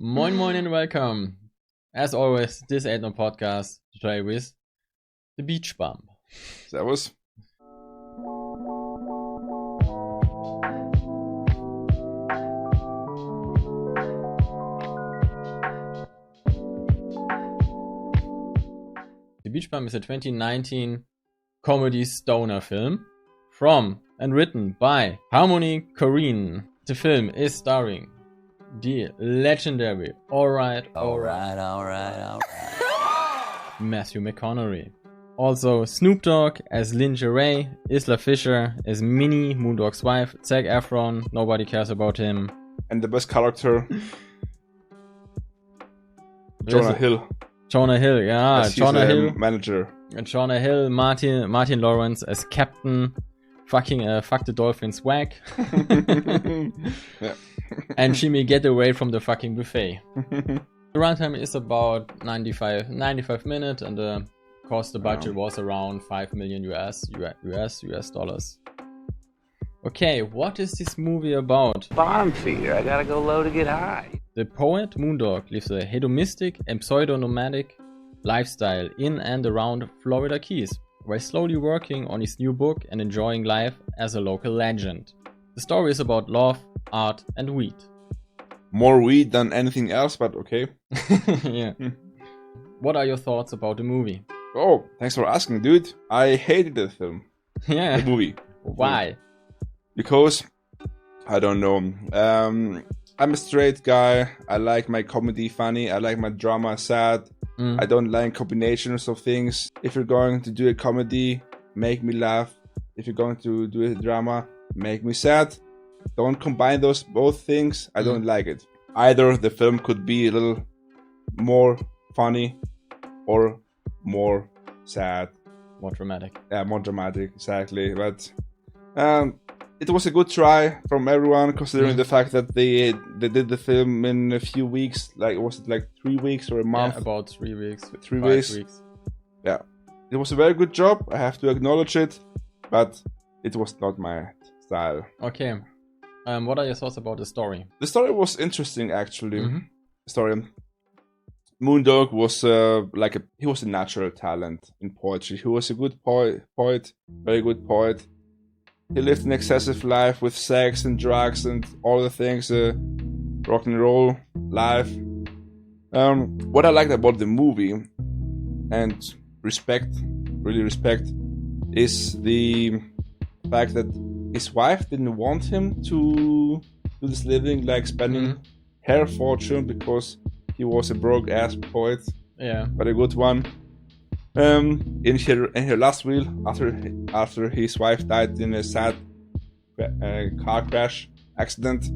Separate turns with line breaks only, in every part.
Moin moin and welcome. As always, this ain't no podcast today with the Beach Bum.
Servus.
The Beach Bum is a 2019 comedy stoner film from and written by Harmony Korine. The film is starring the legendary Alright Matthew McConaughey. Also Snoop Dogg as Lingerie, Isla Fisher as Minnie, Moondog's wife, Zac Efron, nobody cares about him.
And the best character, Jonah Hill.
Jonah Hill, yeah.
As
Jonah Hill.
Manager.
Jonah Hill, Martin Lawrence as Captain, fucking fuck the dolphins whack.
Yeah.
And Jimmy get away from the fucking buffet. The runtime is about 95 minutes, and of course the budget was around 5 million US dollars. Okay, what is this movie about?
Bomb feeder. I gotta go low to get high.
The poet Moondog lives a hedonistic and pseudo-nomadic lifestyle in and around Florida Keys, while slowly working on his new book and enjoying life as a local legend. The story is about love, art, and weed.
More weed than anything else, but okay.
Yeah. What are your thoughts about the movie?
Oh, thanks for asking, dude. I hated the film.
Yeah.
The movie.
Why?
Because, I don't know. I'm a straight guy. I like my comedy funny. I like my drama sad. I don't like combinations of things. If you're going to do a comedy, make me laugh. If you're going to do a drama, make me sad. Don't combine those both things. I don't like it. Either the film could be a little more funny or more sad.
More dramatic.
Yeah, more dramatic, exactly. But it was a good try from everyone, considering the fact that they did the film in a few weeks. Like, was it like 3 weeks or a month?
Yeah, about 3 weeks.
3
5
weeks. Yeah, it was a very good job. I have to acknowledge it, but it was not my style.
Okay. What are your thoughts about the story?
The story was interesting, actually. The story. Moondog was he was a natural talent in poetry. He was a good poet, very good poet. He lived an excessive life with sex and drugs and all the things, rock and roll life. What I liked about the movie, and really respect, is the fact that his wife didn't want him to do this living, like spending her fortune, because he was a broke ass poet.
Yeah.
But a good one. In her last will, after his wife died in a sad car crash accident,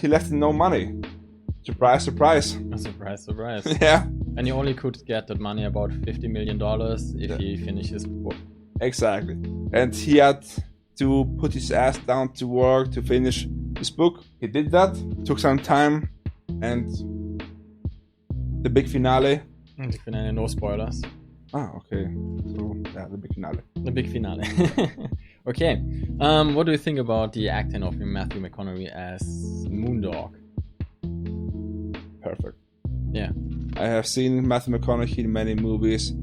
he left no money. Surprise, surprise.
Surprise.
Yeah.
And he only could get that money, about $50 million, if he finished his book.
Exactly. And he had to put his ass down to work to finish his book. He did that. Took some time, and the big finale.
The finale, no spoilers.
Ah, okay. So, yeah, the big finale.
The big finale. Okay. What do you think about the acting of Matthew McConaughey as Moondog?
Perfect.
Yeah.
I have seen Matthew McConaughey in many movies.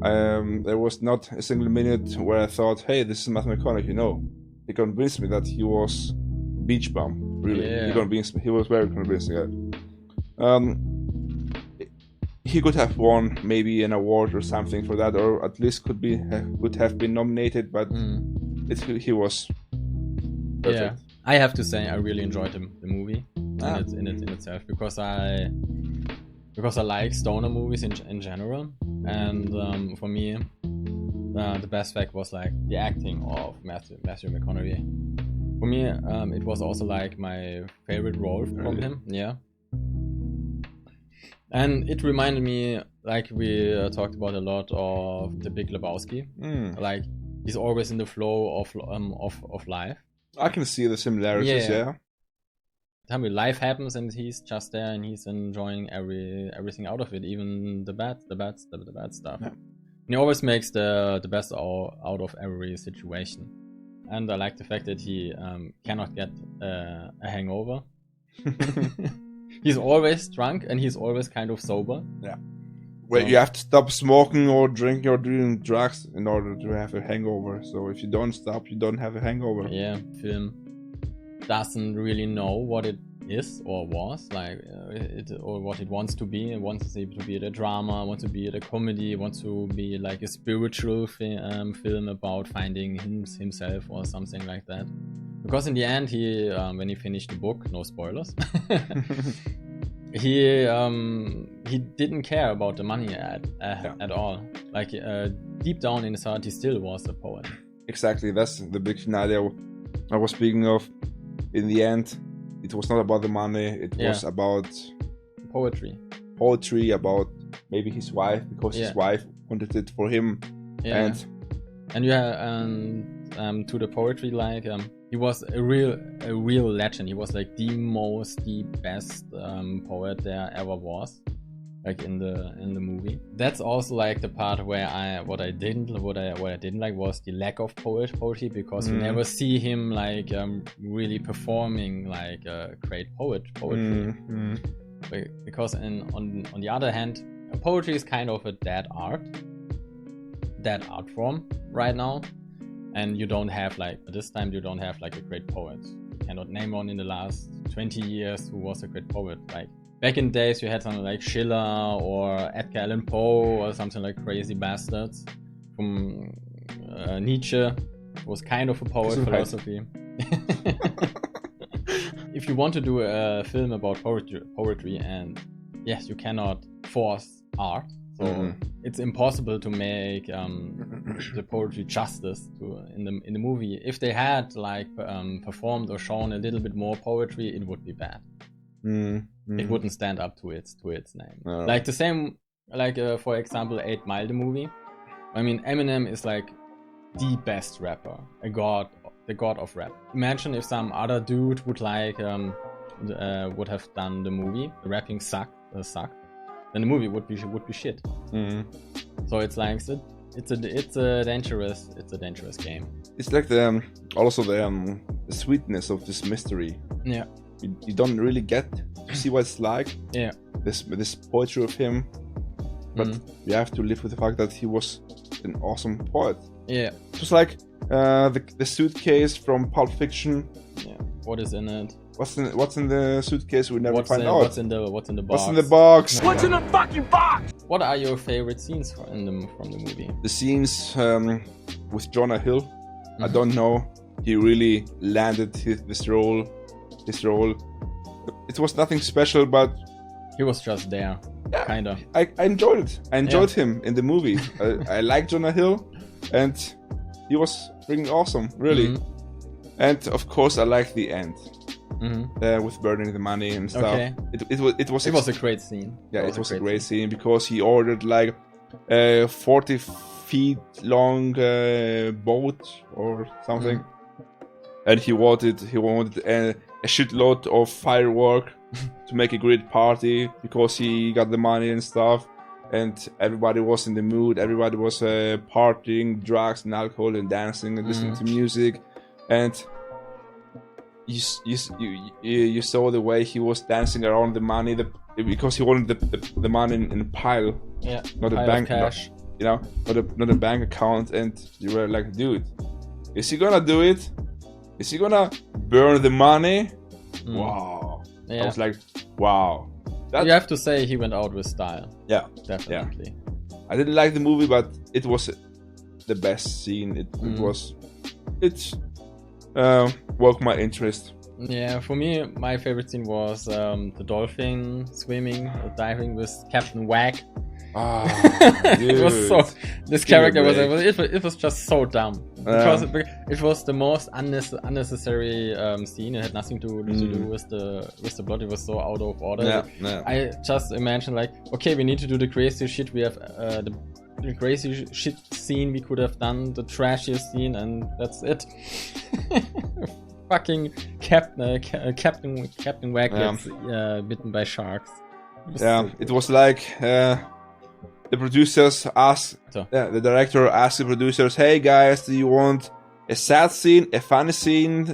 There was not a single minute where I thought, hey, this is Matthew McConaughey. No. He convinced me that he was Beach Bum. Really.
Yeah.
He convinced me. He was very convincing. He could have won maybe an award or something for that, or at least would have been nominated, but he was perfect.
Yeah, I have to say I really enjoyed the movie in itself, because I like stoner movies in general, and for me the best fact was like the acting of Matthew McConaughey. For me, it was also like my favorite role from him. Yeah. And it reminded me, like we talked about a lot, of The Big Lebowski. Like, he's always in the flow of life.
I can see the similarities, yeah.
Time life happens and he's just there and he's enjoying everything out of it, even the bad stuff. Yeah. And he always makes the best out of every situation. And I like the fact that he cannot get a hangover. he's always drunk and he's always kind of sober.
Yeah. Well, you have to stop smoking or drinking or doing drugs in order to have a hangover. So if you don't stop, you don't have a hangover.
Yeah, film doesn't really know what it is or was like, or what it wants to be. It wants to be a drama, wants to be a comedy, wants to be like a spiritual film about finding himself or something like that. Because in the end, he when he finished the book, no spoilers. He didn't care about the money at all. Like deep down in his heart, he still was a poet.
Exactly, that's the big finale I was speaking of. In the end, it was not about the money. It was about
poetry,
about maybe his wife, because his wife wanted it for him.
Yeah. And to the poetry, like he was a real legend. He was like the best poet there ever was, like in the movie. That's also like the part where what I didn't like was the lack of poetry, because you never see him like really performing like great poetry. Because on the other hand, poetry is kind of a dead art form right now. And you don't have like, at this time, you don't have like a great poet. You cannot name one in the last 20 years who was a great poet. Like back in days, you had something like Schiller or Edgar Allan Poe or something like Crazy Bastards from Nietzsche. Was kind of a poet philosophy. If you want to do a film about poetry, and yes, you cannot force art. So it's impossible to make the poetry justice in the movie. If they had like performed or shown a little bit more poetry, it would be bad. It wouldn't stand up to its name. Like the same, like for example, 8 Mile, the movie. I mean, Eminem is like the best rapper, the god of rap. Imagine if some other dude would like would have done the movie. The rapping sucked. Then the movie would be shit. So it's like it's a dangerous game. It's
like the sweetness of this mystery.
Yeah,
you don't really get to see what it's like.
Yeah,
this poetry of him, but you have to live with the fact that he was an awesome poet.
Yeah,
just like the suitcase from Pulp Fiction.
Yeah, what is in it?
What's in the suitcase? We never find out.
What's in the box?
What's in the box?
What's in the fucking box?
What are your favorite scenes from the movie?
The scenes with Jonah Hill. I don't know. He really landed this role. It was nothing special, but
he was just there.
Yeah,
kinda.
I enjoyed it. I enjoyed him in the movie. I like Jonah Hill, and he was freaking awesome, really. And of course, I like the end. With burning the money and stuff.
Okay.
It was
a great scene.
Yeah, it was a great scene because he ordered like a 40 feet long boat or something, and he wanted a shitload of firework to make a great party because he got the money and stuff, and everybody was in the mood. Everybody was partying, drugs and alcohol and dancing and listening to music, and you saw the way he was dancing around the money, because he wanted the money in a pile, not a bank cash, not a bank account. And you were like, dude, is he gonna do it? Is he gonna burn the money? Wow. I was like, wow.
You have to say he went out with style.
Yeah,
definitely.
Yeah. I didn't like the movie, but it was the best scene. It woke my interest.
Yeah, for me, my favorite scene was the dolphin swimming, diving with Captain Wag. It was so. This character was just so dumb because it was the most unnecessary scene. It had nothing to do with the plot. It was so out of order. I just imagine like, okay, we need to do the crazy shit. We have the crazy shit scene. We could have done the trashiest scene, and that's it. Fucking Captain Wag gets bitten by sharks.
It was like the producers asked, the director asked the producers, "Hey guys, do you want a sad scene, a funny scene?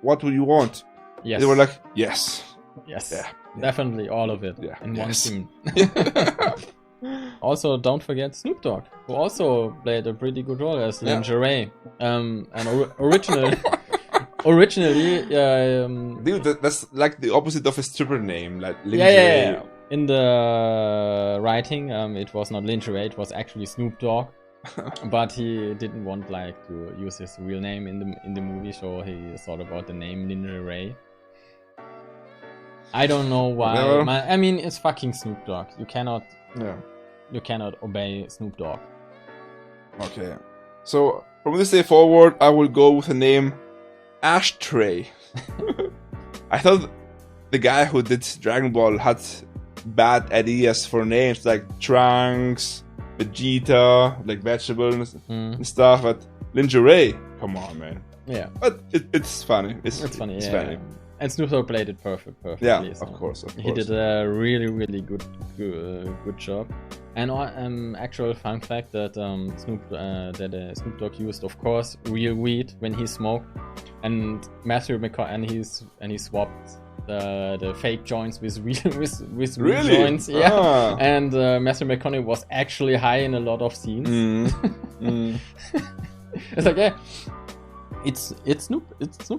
What do you want?"
Yes.
They were like, "Yes."
Yes,
Yeah.
definitely all of it
Yeah.
in one
Yes.
scene. Also, don't forget Snoop Dogg, who also played a pretty good role as Lingerie. Originally,
Dude, that's like the opposite of a stripper name, like lingerie.
yeah. In the writing, it was not Lingerie, it was actually Snoop Dogg. But he didn't want to use his real name in the movie, so he thought about the name Lingerie. I don't know why. I mean, it's fucking Snoop Dogg. You cannot obey Snoop Dogg.
Okay. So from this day forward, I will go with the name Ashtray. I thought the guy who did Dragon Ball had bad ideas for names like Trunks, Vegeta, like vegetables and stuff, but Lingerie, come on, man.
Yeah.
But it's funny. It's funny. It's funny.
And Snoop Dogg played it perfectly.
Yeah,
so
of course.
He did a really, really good job. And actual fun fact that Snoop Dogg used, of course, real weed when he smoked, and Matthew McConaughey and he swapped the fake joints with real joints. Yeah.
Ah.
And Matthew McConaughey was actually high in a lot of scenes. It's like, yeah. It's Snoop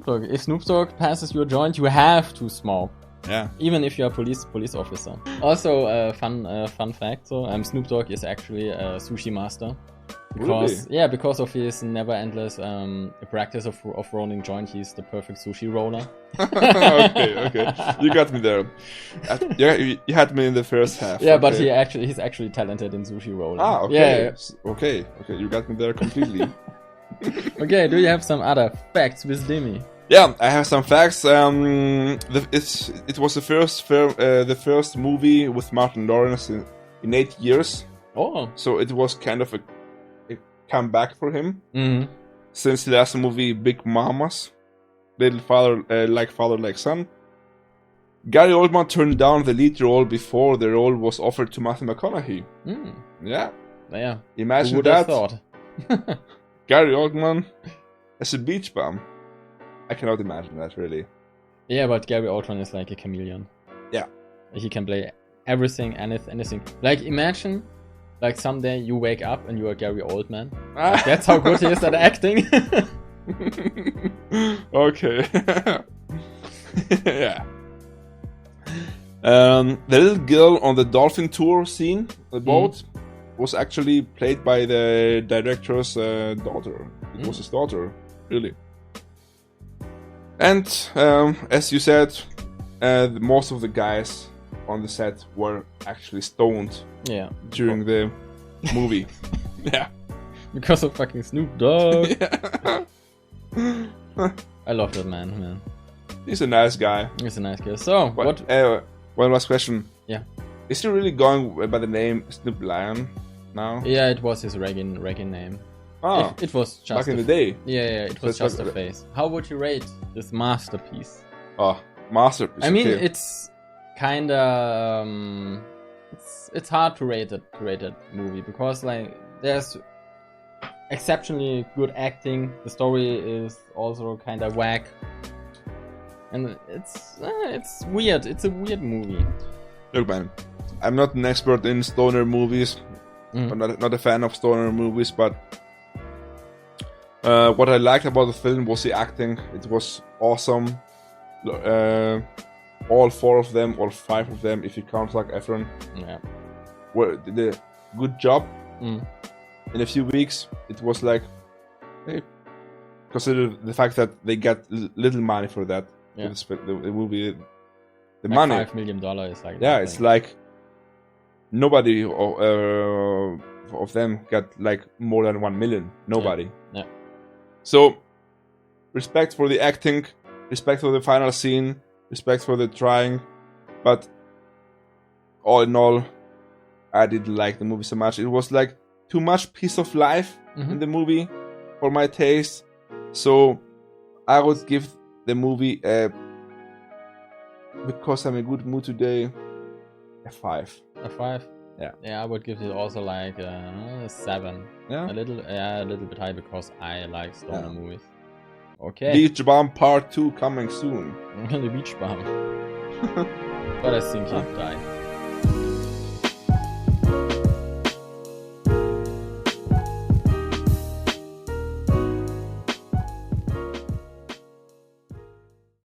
Dogg. If Snoop Dogg passes your joint, you have to smoke.
Yeah.
Even if you're a police officer. Also, fun fact. So, Snoop Dogg is actually a sushi master. Because of his never-endless practice of rolling joint, he's the perfect sushi roller.
Okay. You got me there. You had me in the first half.
Yeah, but he's actually talented in sushi rolling.
Ah, okay. Yeah. Okay. You got me there completely.
Okay, do you have some other facts with Demi?
Yeah, I have some facts. It was the first movie with Martin Lawrence in 8 years.
Oh,
so it was kind of a comeback for him.
Mm-hmm.
Since the last movie, Big Mamas, Little Father Like Son. Gary Oldman turned down the lead role before the role was offered to Matthew McConaughey. Yeah. Imagine
who would
that.
have thought?
Gary Oldman as a beach bum. I cannot imagine that, really.
Yeah, but Gary Oldman is like a chameleon.
Yeah.
He can play everything, anything. Like, imagine, like, someday you wake up and you are Gary Oldman. Like, that's how good he is at acting.
Okay. Yeah. The little girl on the dolphin tour scene, the boat, was actually played by the director's daughter. It was his daughter, really. And as you said, most of the guys on the set were actually stoned during the movie. Yeah.
Because of fucking Snoop Dogg.
Yeah.
I love that man.
He's a nice guy.
So, what?
One last question.
Yeah.
Is he really going by the name Snoop Lion now?
Yeah, it was his reggae name.
Ah,
it was just
back in the day.
Yeah, it was just a face. How would you rate this masterpiece?
Oh, masterpiece.
I mean, it's kinda it's hard to rate that movie because like there's exceptionally good acting. The story is also kinda whack, and it's weird. It's a weird movie.
Look, man, I'm not an expert in stoner movies. I'm not a fan of stoner movies, but what I liked about the film was the acting. It was awesome. All 4 of them, all 5 of them, if you count Zac Efron, did a good job. In a few weeks, it was like, hey, consider the fact that they get little money for that.
Yeah.
The movie, the
like
money.
$5 million is like
yeah,
nothing.
It's like nobody of them got like more than 1 million. Nobody.
Yeah.
So, respect for the acting, respect for the final scene, respect for the trying, but all in all, I didn't like the movie so much. It was like too much piece of life in the movie for my taste. So, I would give the movie because I'm in a good mood today, a 5.
A 5?
Yeah.
Yeah, I would give it also like a 7.
Yeah.
A little bit high because I like stoner movies. Okay.
Beach Bomb Part 2 coming soon.
The beach bomb. But I think he died.